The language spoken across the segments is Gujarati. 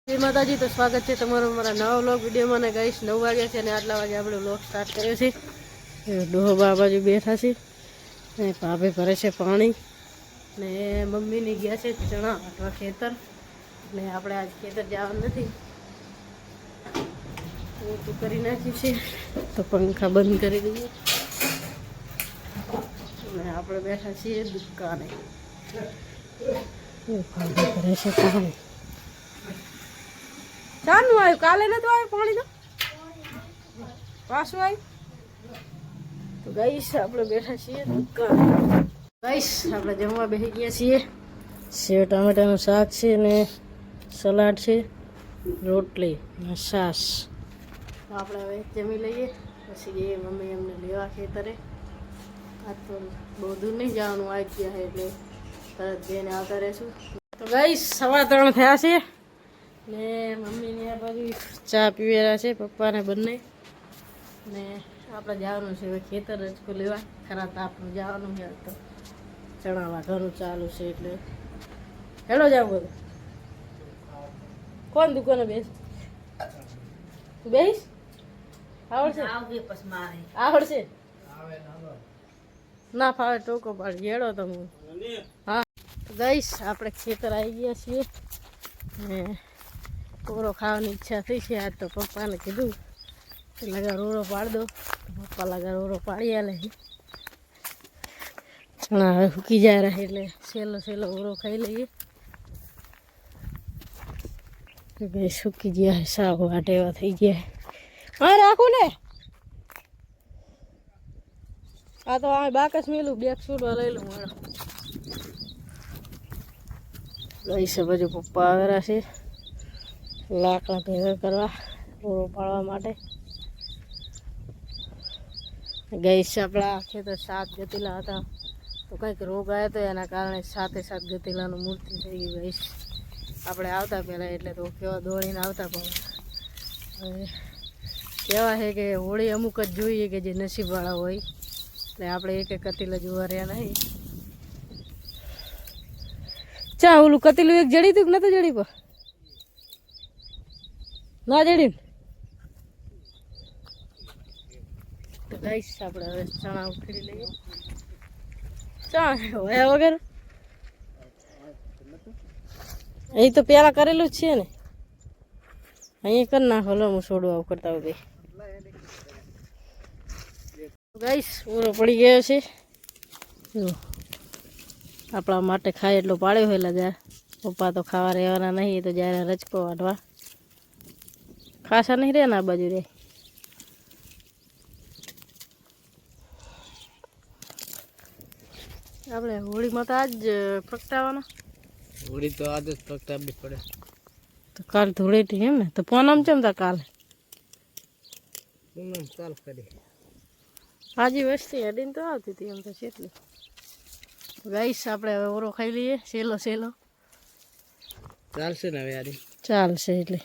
જય માતાજી, તો સ્વાગત છે તમારું અમારા નવા વ્લોગ વિડીયોમાં. ને ગાઈસ 9 વાગ્યા છે અને આટલા વાગે આપણે વ્લોગ સ્ટાર્ટ કર્યો છે. ડોહા બાજુ બેઠા છે ને ભાભી ભરે છે પાણી ને મમ્મીની ગયા છે ચણા અથવા ખેતર. ને આપણે આજ ખેતર જવાનું નથી, ઊંચું કરી નાખ્યું છે તો પંખા બંધ કરી દઈએ અને આપણે બેઠા છીએ દુકાને. ભાભી ભરે છે પાણી. ચાનું આવ્યું, કાલે નતું આવ્યું પાણી તો પાછું આવ્યું. તો ગાઈસ આપણે બેઠા છીએ દુકાન. ગાઈસ આપણે જમવા બેસી ગયા છીએ. સેવ ટામેટાનું શાક છે ને સલાડ છે, રોટલી ને છાશ. તો આપણે હવે જમી લઈએ, પછી એ મમ્મી એમને લેવા ખેતરે. આજ તો બહુ દૂર નહીં જવાનું, આવી ગયા છે એટલે તરત જઈને આવતા રહેશું. તો ગાઈસ 3:15 થયા છે ને મમ્મીને આ બાજુ ચા પીવેલા છે, પપ્પાને બંને. ને આપણે જવાનું છે હવે ખેતર રજકો લેવા. ખરા તાપનું જવાનું છે તો ચણાવા ઘણું ચાલુ છે એટલે હેલો જાવ. બધું કોણ દુકાને બેસ બેસ આવડશે? આવડશે ના ફાવે ટોકો પાડી હેડો તમે. હા ગઈશ આપણે ખેતર આવી ગયા છીએ ને રોરો ખાવાની ઈચ્છા થઈ છે. આજ તો પપ્પાને કીધું કે લગા રોરો પાડ દો, તો પપ્પા લગા રોરો પાડી આલે. ચણા હવે સૂકી જાય રહે એટલે સહેલો સહેલો ઓરો ખાઈ લઈએ. ભાઈ સૂકી ગયા સાવ વાટ એવા થઈ ગયા. હા રાખું ને, આ તો આ બાકસ મેલું બેગ છૂટવા લઈ લઉં. ગઈશ બાજુ પપ્પા આવેલા છે લાકડા ભેગા કરવા ઓરો પાડવા માટે. ગઈશ આપણા ખેતર 7 ગતિલા હતા તો કંઈક રોગ આવ્યો હતો, એના કારણે 7 ગતિલાનું મૃત્યુ થઈ ગયું. ગઈશ આપણે આવતા પહેલાં એટલે તો કેવા દોડીને આવતા, પણ હવે કહેવા છે કે હોળી અમુક જ જોઈએ કે જે નસીબવાળા હોય, એટલે આપણે એક કતિલા જોવા રહ્યા નહીં. ચા ઓલું કતિલું એક જડી તું કે નતું જડી? પણ ના જડી ને. તો ગાઈસ આપણે હવે ચણા ઉખેડી લઈએ. ચા હોયા વગર એ તો પેલા કરેલું જ છે ને, અહીંયા કરી નાખો. લો હું છોડવા ઉખડતા હોય. ગાઈસ ઓરો પડી ગયો છે, આપણા માટે ખાય એટલો પાડ્યો હોય. લગા પપ્પા તો ખાવા રહેવાના નહીં, એ તો જ્યારે રચકો વાટવા ખાસા નહીં રહે ને આ બાજુ રે. આપણે હોળીમાં તો આજ પ્રગટાવવાના. હોળી તો આજ જ પ્રગટાવવી પડે. તો કાલ ધૂળેટી એમ ને, તો પૂનમ ચમતા કાલે પૂનમ ચાલ કરી. આજે વસ્તી અડીને તો આવતી હતી એમ તો છે એટલી. ગાઈસ આપણે હવે ઓરો ખાઈ લઈએ, સેલો સેલો ચાલશે ને હવે યાર? ચાલશે. એટલે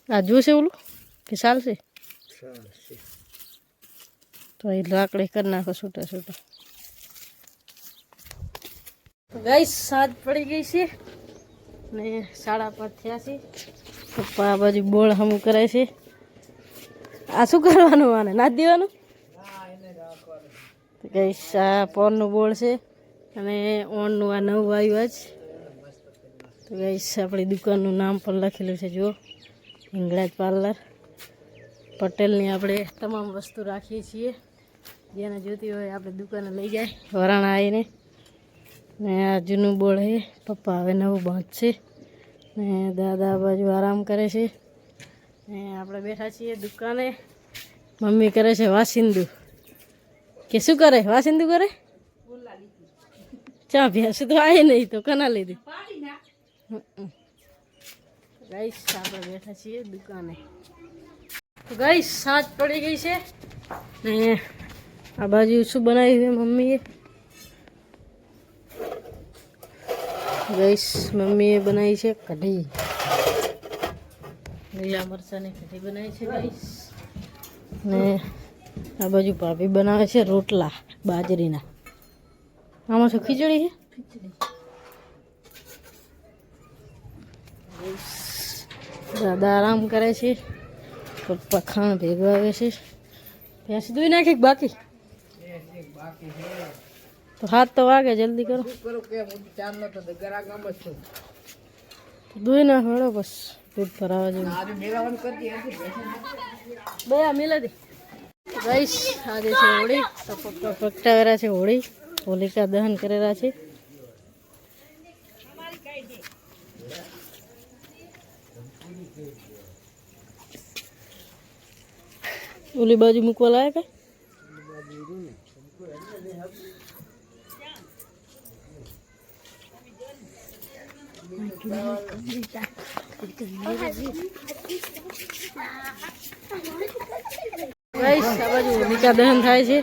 આ જોશે ઓલું કે ચાલશે? ચાલશે. તો એ લાકડી કરી નાખો છૂટા છૂટા. ગાઈસ 7 પડી ગઈ છે ને 5:30 થયા છે. પપ્પા આ બાજુ બોળ હમું કરે છે. આ શું કરવાનું? આને નાખ દેવાનું. ગાઈસ આ પોનનું બોળ છે અને ઓનનું આ નવું આવ્યું જ. તો ગાઈસ આપણી દુકાનનું નામ પણ લખેલું છે, જો હિંગળાજ પાર્લર. પટેલની આપણે તમામ વસ્તુ રાખીએ છીએ, જેને જોતી હોય આપણે દુકાને લઈ જાય વરાણા આવીને. ને આ જૂનું બોળ છે, પપ્પા હવે નવું બાંધશે ને દાદા બાજુ આરામ કરે છે. ને આપણે બેઠા છીએ દુકાને. મમ્મી કરે છે વાસિંદુ. કે શું કરે? વાસિંદુ કરે. ચા ભેંસ તો આવી નહીં તો કના લીધી. ગાઈસ આપણે બેઠા છીએ દુકાને. તો ગાઈસ 7 પડી ગઈ છે ને આ બાજુ શું બનાવ્યું છે મમ્મીએ? ગાઈસ મમ્મીએ બનાવી છે કઢી, લીલા મરચાંની કઢી બનાવી છે ગાઈસ. ને આ બાજુ ભાભી બનાવે છે રોટલા બાજરીના. આમાં શું ખીચડી છે? ખીચડી. દાદા આરામ કરે છે, પપ્પા ખાણ ભેગું આવે છે. ભેંસ દૂઈ નાખી કે બાકી તો હાથ તો વાગે, જલ્દી કરો. દૂઈ નાખો હેડો, બસ દૂધ ભરાવા જેવું. બયા મિલા દે ગાઈસ. આજે છે હોળી, તો પપ્પા પ્રગટાવેલા છે હોળી, હોલિકા દહન કરેલા છે. ઓલી બાજુ મૂકવા લાયક હે? ગાઈસ આ બાજુ હોલિકા દહન થાય છે,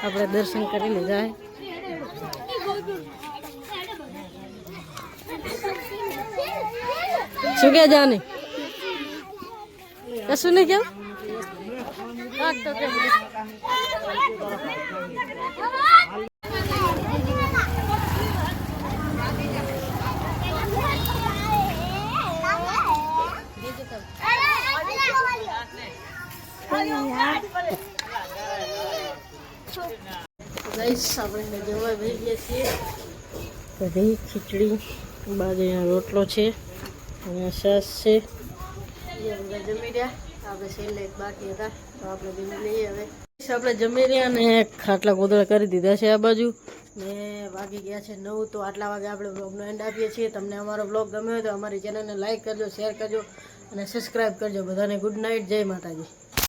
આપણે દર્શન કરીને જાય. શું કે જાને કશું નહીં કેવું? ગાઈસ આપણે જમવા બેસી ગયા છીએ. કઢી, ખીચડી, બાજરીનો રોટલો છે, અહીંયા છાશ છે. બધા જમી રહ્યા, આપણે છેલ્લે એક બાકી હતા તો આપણે જમી લઈએ. હવે આપણે જમી રહ્યા અને ખાટલા ગોદડા કરી દીધા છે આ બાજુ ને વાગી ગયા છે 9. તો આટલા વાગે આપણે બ્લોગનો એન્ડ આપીએ છીએ. તમને અમારો બ્લોગ ગમ્યો હોય તો અમારી ચેનલને લાઈક કરજો, શેર કરજો અને સબસ્ક્રાઈબ કરજો. બધાને ગુડ નાઇટ, જય માતાજી.